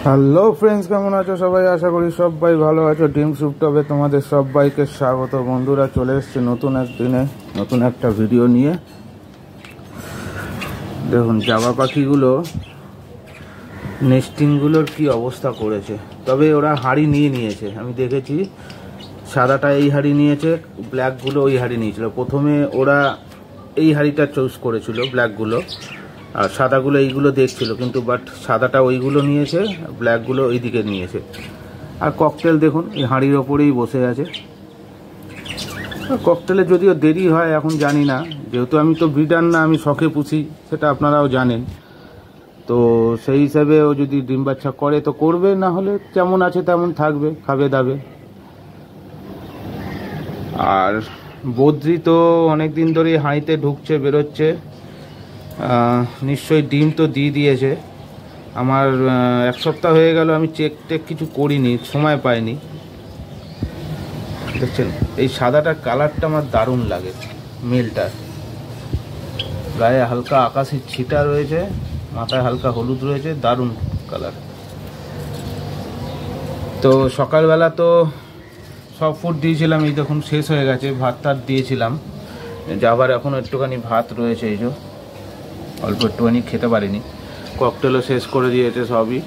Hello friends, কেমন আছো সবাই? আশা করি সবাই ভালো আছো। ডিম স্যুপ টবে তোমাদের সবাইকে স্বাগত। বন্ধুরা, চলে এসেছি নতুন এক দিনে নতুন একটা ভিডিও নিয়ে। দেখুন জাবা পাখিগুলো নেস্টিংগুলোর কি অবস্থা করেছে। তবে ওরা হাঁড়ি নিয়েছে, আমি দেখেছি। সাদাটা এই হাঁড়ি নিয়েছে, ব্ল্যাকগুলো ওই হাঁড়ি নিয়েছিল। প্রথমে ওরা এই হাঁড়িটা চুজ করেছিল, ব্ল্যাকগুলো, আর সাদাগুলো এইগুলো দেখছিল, কিন্তু বাট সাদাটা ওইগুলো নিয়েছে, ব্ল্যাকগুলো ওই দিকে নিয়েছে। আর ককটেল দেখুন এই হাঁড়ির ওপরেই বসে আছে। ককটেলে যদিও দেরি হয় এখন জানি না, যেহেতু আমি তো ব্রিডার না, আমি শখে পুষি, সেটা আপনারাও জানেন। তো সেই হিসাবে ও যদি ডিম বাচ্চা করে তো করবে, না হলে যেমন আছে তেমন থাকবে, খাবে দাবে। আর বদ্রি তো অনেক দিন ধরে হাঁড়িতে ঢুকছে বেরোচ্ছে, নিশ্চয়ই ডিম তো দিয়েছে। আমার এক সপ্তাহ হয়ে গেল, আমি চেক টেক কিছু করিনি, সময় পাইনি। দেখছেন এই সাদাটার কালারটা আমার দারুণ লাগে। মেলটার গায়ে হালকা আকাশি ছিটা রয়েছে, মাথায় হালকা হলুদ রয়েছে, দারুণ কালার। তো সকালবেলা তো সব ফুড দিয়েছিলাম, এই দেখুন শেষ হয়ে গেছে। ভাত টাত দিয়েছিলাম, যাবার এখন একটুখানি ভাত রয়েছে, এই যে অল্প একটুখানি খেতে পারিনি। ককটেলও শেষ করে দিয়েছে সবই।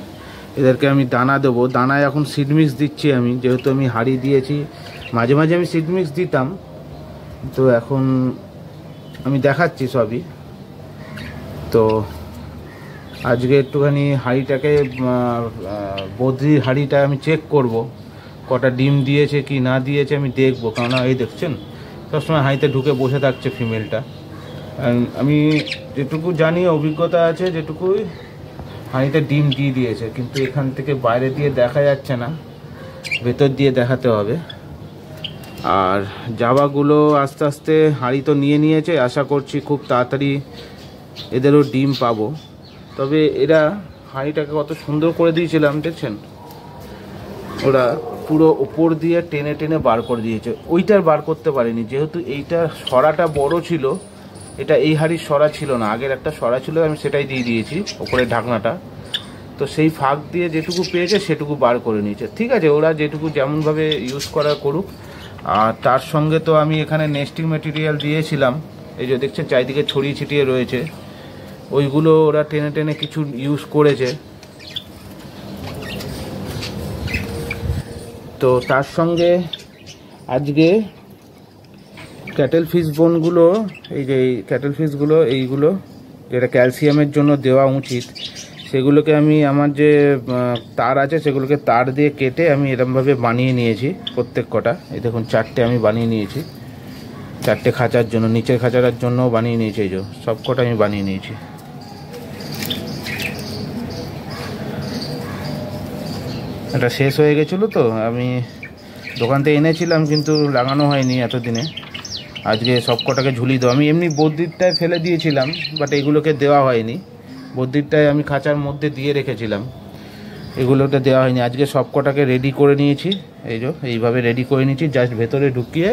এদেরকে আমি দানা দেবো। দানায় এখন সিড মিক্স দিচ্ছি আমি, যেহেতু আমি হাঁড়ি দিয়েছি। মাঝে মাঝে আমি সিড মিক্স দিতাম, তো এখন আমি দেখাচ্ছি সবই। তো আজকে একটুখানি হাঁড়িটাকে, বদ্রির হাঁড়িটা আমি চেক করব, কটা ডিম দিয়েছে কি না দিয়েছে আমি দেখবো। কেননা এই দেখছেন সবসময় হাঁড়িতে ঢুকে বসে থাকছে ফিমেলটা। আমি যেটুকু জানি, অভিজ্ঞতা আছে যেটুকুই, হাঁড়িতে ডিম দিয়েছে, কিন্তু এখান থেকে বাইরে দিয়ে দেখা যাচ্ছে না, ভেতর দিয়ে দেখাতে হবে। আর জাবাগুলো আস্তে আস্তে হাঁড়ি তো নিয়েছে, আশা করছি খুব তাড়াতাড়ি এদেরও ডিম পাবো। তবে এরা হাঁড়িটাকে কত সুন্দর করে দিয়েছিলাম, দেখছেন ওরা পুরো ওপর দিয়ে টেনে টেনে বার করে দিয়েছে। ওইটার বার করতে পারিনি, যেহেতু এইটা সরাটা বড় ছিল, এটা এই হাঁড়ির সরা ছিল না, আগের একটা সরা ছিল, আমি সেটাই দিয়ে দিয়েছি ওপরে ঢাকনাটা। তো সেই ফাঁক দিয়ে যেটুকু পেয়েছে সেটুকু বার করে নিয়েছে। ঠিক আছে, ওরা যেটুকু যেমনভাবে ইউজ করা করুক। আর তার সঙ্গে তো আমি এখানে নেস্টিং ম্যাটেরিয়াল দিয়েছিলাম, এই যে দেখছেন চারিদিকে ছড়িয়ে ছিটিয়ে রয়েছে, ওইগুলো ওরা টেনে টেনে কিছু ইউজ করেছে। তো তার সঙ্গে আজকে ক্যাটেল ফিশ বোনগুলো, এই যে ক্যাটেল ফিশগুলো, এইগুলো যেটা ক্যালসিয়ামের জন্য দেওয়া উচিত, সেগুলোকে আমি আমার যে তার আছে সেগুলোকে তার দিয়ে কেটে আমি এরকমভাবে বানিয়ে নিয়েছি প্রত্যেক কটা। এই দেখুন 4টে আমি বানিয়ে নিয়েছি, 4টে খাঁচার জন্য, নিচের খাঁচার জন্য বানিয়ে নিয়েছি। এই যে সব কটা আমি বানিয়ে নিয়েছি। এটা শেষ হয়ে গেছিলো, তো আমি দোকান থেকে এনেছিলাম, কিন্তু লাগানো হয়নি এতদিনে। আজকে সব কটাকে ঝুলিয়ে দেবো। আমি এমনি বদ্রিরটায় ফেলে দিয়েছিলাম, বাট এগুলোকে দেওয়া হয়নি। বদ্রিরটায় আমি খাঁচার মধ্যে দিয়ে রেখেছিলাম, এগুলোতে দেওয়া হয়নি। আজকে সব কটাকে রেডি করে নিয়েছি, এই যে এইভাবে রেডি করে নিয়েছি। জাস্ট ভেতরে ঢুকিয়ে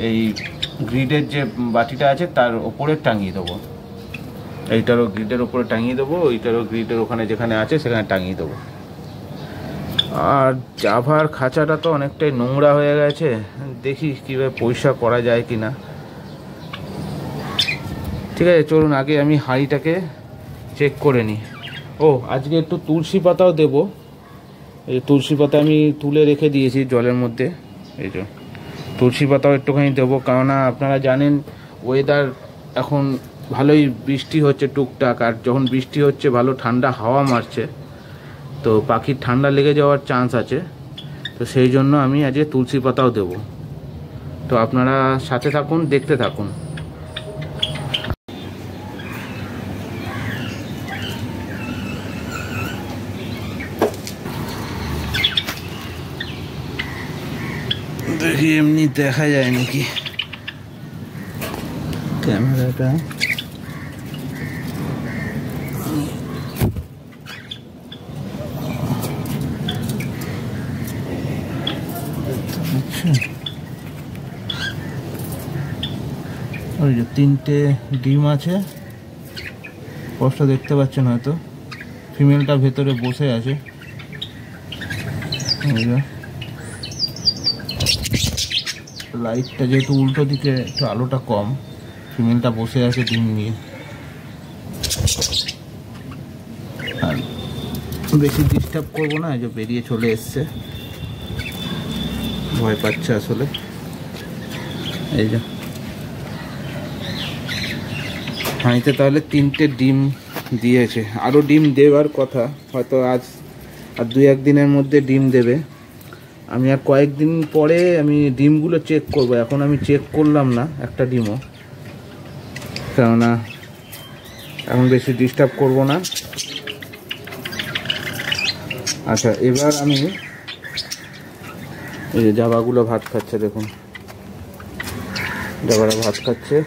এই গ্রিডের যে বাটিটা আছে তার ওপরে টাঙিয়ে দেবো। এইটারও গ্রিডের ওপরে টাঙিয়ে দেবো, ওইটারও গ্রিডের ওখানে যেখানে আছে সেখানে টাঙিয়ে দেবো। আর জাভার খাঁচাটা তো অনেকটাই নোংরা হয়ে গেছে, দেখি কীভাবে পরিষ্কার করা যায় কি না। ঠিক আছে, চলুন আগে আমি হাঁড়িটাকে চেক করে নিই। ও, আজকে একটু তুলসী পাতাও দেবো। এই তুলসী পাতা আমি তুলে রেখে দিয়েছি জলের মধ্যে, এই যে তুলসী পাতাও একটুখানি দেবো। কেননা আপনারা জানেন ওয়েদার এখন ভালোই বৃষ্টি হচ্ছে টুকটাক, আর যখন বৃষ্টি হচ্ছে ভালো ঠান্ডা হাওয়া মারছে, তো পাখির ঠান্ডা লেগে যাওয়ার চান্স আছে। তো সেই জন্য আমি আজকে তুলসী পাতাও দেব। তো আপনারা সাথে থাকুন, দেখতে থাকুন। দেখি এমনি দেখা যায় নাকি ক্যামেরাটা। ওই যে 3টে ডিম আছে, স্পষ্ট দেখতে পাচ্ছেন হয়তো। ফিমেলটা ভেতরে বসে আছে, লাইটটা যেহেতু উল্টো দিকে একটু আলোটা কম, ফিমেলটা বসে আছে ডিম নিয়ে। আর বেশি ডিস্টার্ব করবো না, এই যে বেরিয়ে চলে এসছে, ভয় পাচ্ছে আসলে। এই যে হাঁড়িতে তাহলে 3টে ডিম দিয়েছে, আরও ডিম দেওয়ার কথা, হয়তো আজ আর 2-1 দিনের মধ্যে ডিম দেবে। আমি আর কয়েকদিন পরে আমি ডিমগুলো চেক করব, এখন আমি চেক করলাম না একটা ডিমও, কেননা এখন বেশি ডিস্টার্ব করব না। আচ্ছা, এবার আমি এই যে জাবাগুলো ভাত খাচ্ছে, দেখুন জাবারা ভাত খাচ্ছে।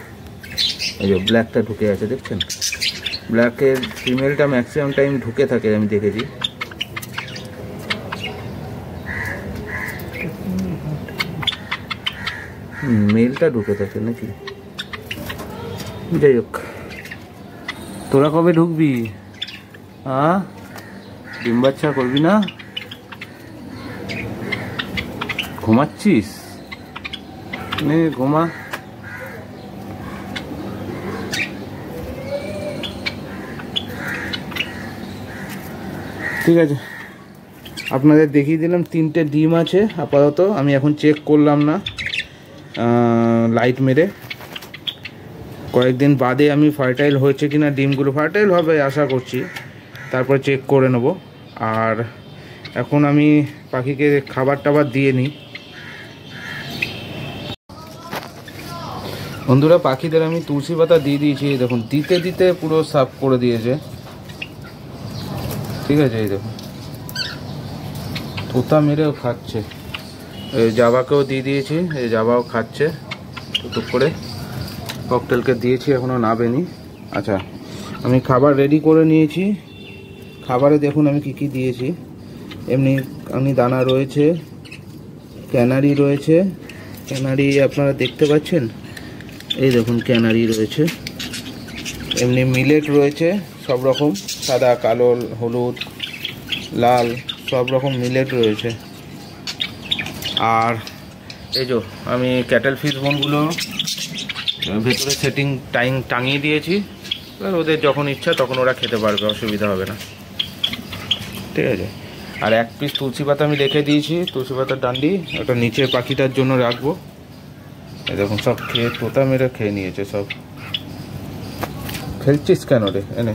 এই যে ব্ল্যাকটা ঢুকে আছে, দেখছেন? ব্ল্যাকের ফিমেলটা ম্যাক্সিমাম টাইম ঢুকে থাকে, আমি দেখেছি। মেলটা ঢুকে থাকে নাকি? যাই হোক, তোরা কবে ঢুকবি? ডিম বাচ্চা করবি না? ঘুমাচ্ছিস? নে ঘুমা। ঠিক আছে, আপনাদের দেখিয়ে দিলাম 3টে ডিম আছে আপাতত। আমি এখন চেক করলাম না লাইট মেরে, কয়েকদিন বাদে আমি ফার্টাইল হয়েছে কিনা ডিমগুলো, ফার্টাইল হবে আশা করছি, তারপর চেক করে নেব। আর এখন আমি পাখিকে খাবার টাবার দিয়ে নিই। বন্ধুরা, পাখিদের আমি তুলসী পাতা দিয়ে দিয়েছি, দেখুন দিতে দিতে পুরো সাফ করে দিয়েছে। ঠিক আছে, এই দেখুন তোতা মেরেও খাচ্ছে। এই জাবাকেও দিয়ে দিয়েছি, এই জাবাও খাচ্ছে টুক করে। ককটেলকে দিয়েছি, এখনও নাবেনি। আচ্ছা, আমি খাবার রেডি করে নিয়েছি। খাবারে দেখুন আমি কি কি দিয়েছি। এমনি দানা রয়েছে, ক্যানারি রয়েছে, ক্যানারি আপনারা দেখতে পাচ্ছেন, এই দেখুন ক্যানারি রয়েছে। এমনি মিলেট রয়েছে সব রকম, সাদা, কালো, হলুদ, লাল, সব রকম মিলেট রয়েছে। আর এই যে আমি ক্যাটেল ফিশ বোনগুলো ভেতরে সেটিং টাঙিয়ে দিয়েছি, এবার ওদের যখন ইচ্ছা তখন ওরা খেতে পারবে, অসুবিধা হবে না। ঠিক আছে, আর 1 পিস তুলসী পাতা আমি রেখে দিয়েছি, তুলসী পাতার ডান্ডি, ওটা নিচে পাখিটার জন্য রাখবো। এই দেখুন সব খেয়ে তোতা মেরে খেয়ে নিয়েছে সব। খেলছিস কেন রে? এনে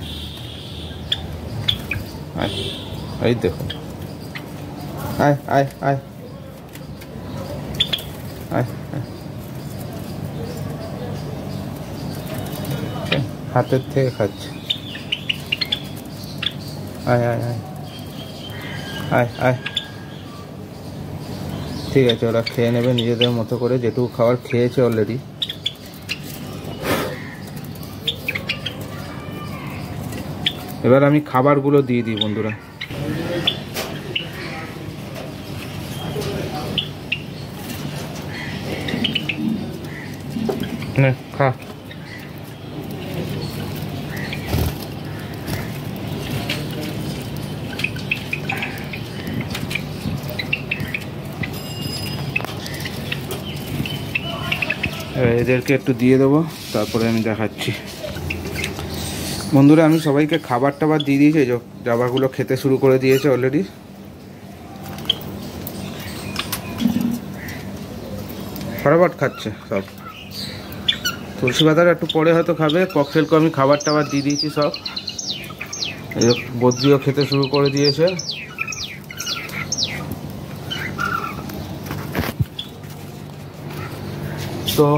আয়, এই দেখুন, আয় আয় আয় আয়, হাতের থেকে খাচ্ছে। আয় আয় আয় আয় আয়। ঠিক আছে, ওরা খেয়ে নেবে নিজেদের মতো করে, যেটুকু খাবার খেয়েছে অলরেডি। এবার আমি খাবারগুলো দিয়ে দিই বন্ধুরা। নে খা। এদেরকে একটু দিয়ে দেবো, তারপরে আমি দেখাচ্ছি। বন্ধুরা, আমি সবাইকে খাবার টাবার দিয়ে দিয়েছি, জাবাগুলো খেতে শুরু করে দিয়েছে অলরেডি। ফটাফট খাচ্ছে সব। তুলসী পাতাটা একটু পরে হয়তো খাবে। ককটেলকে আমি খাবার টাবার দিয়ে দিয়েছি সব। এই বদ্রিও খেতে শুরু করে দিয়েছে। তো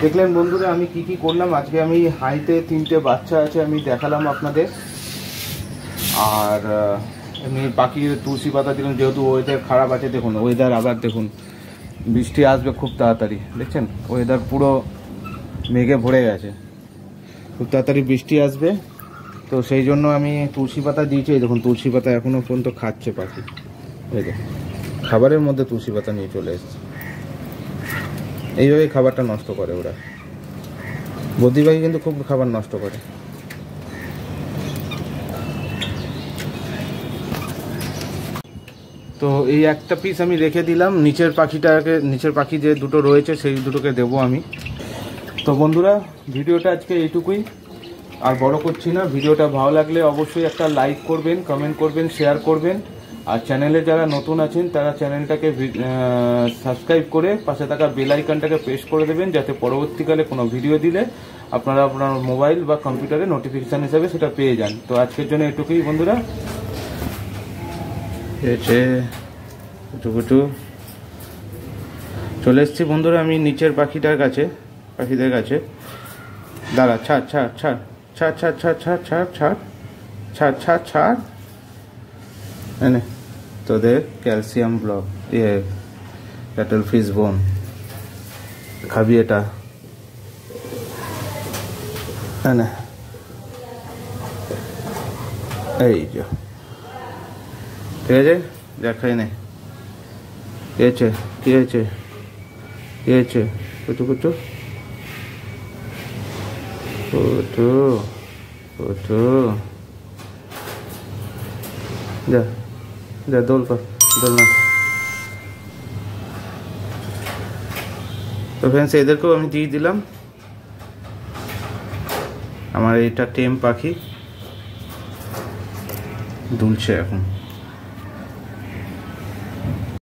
দেখলেন বন্ধুরা আমি কি কি করলাম আজকে। আমি হাইতে 3টে বাচ্চা আছে আমি দেখালাম আপনাদের। আর এমনি পাখির তুলসী পাতা দিলাম, যেহেতু ওয়েদার খারাপ আছে। দেখুন ওয়েদার আবার দেখুন বৃষ্টি আসবে খুব তাড়াতাড়ি, দেখছেন ওয়েদার পুরো মেঘে ভরে গেছে, খুব তাড়াতাড়ি বৃষ্টি আসবে। তো সেই জন্য আমি তুলসী পাতা দিয়েছি। এই দেখুন তুলসী পাতা এখনও পর্যন্ত খাচ্ছে পাখি, এই দেখুন খাবারের মধ্যে তুলসী পাতা নিয়ে চলে এসছে। এইভাবেই খাবারটা নষ্ট করে ওরা। বদ্রি পাখি কিন্তু খুব খাবার নষ্ট করে। তো এই একটা পিস আমি রেখে দিলাম, নিচের পাখি যে দুটো রয়েছে সেই দুটোকে দেবো আমি। তো বন্ধুরা, ভিডিওটা আজকে এইটুকুই, আর বড় করছি না। ভিডিওটা ভালো লাগলে অবশ্যই একটা লাইক করবেন, কমেন্ট করবেন, শেয়ার করবেন। আর চ্যানেলে যারা নতুন আছেন তারা চ্যানেলটাকে সাবস্ক্রাইব করে পাশে থাকা বেল আইকনটাকে প্রেস করে দেবেন, যাতে পরবর্তীকালে কোনো ভিডিও দিলে আপনারা আপনার মোবাইল বা কম্পিউটারে নোটিফিকেশান হিসাবে সেটা পেয়ে যান। তো আজকের জন্য এটুকুই বন্ধুরা। কুটু চলে এসছি বন্ধুরা আমি নিচের পাখিদের কাছে। দাঁড়া, ছাড় এনে তোদের ক্যালসিয়াম ব্লক, ক্যাটল ফিশ বোন খাবি, এটা এনে। এই যে ঠিক আছে, যা খাই নে। কি হয়েছে কুটু যা দোল না। তো ফ্রেন্ডস, এদেরকেও আমি দিয়ে দিলাম। আমার এটা টেম পাখি দুলছে এখন।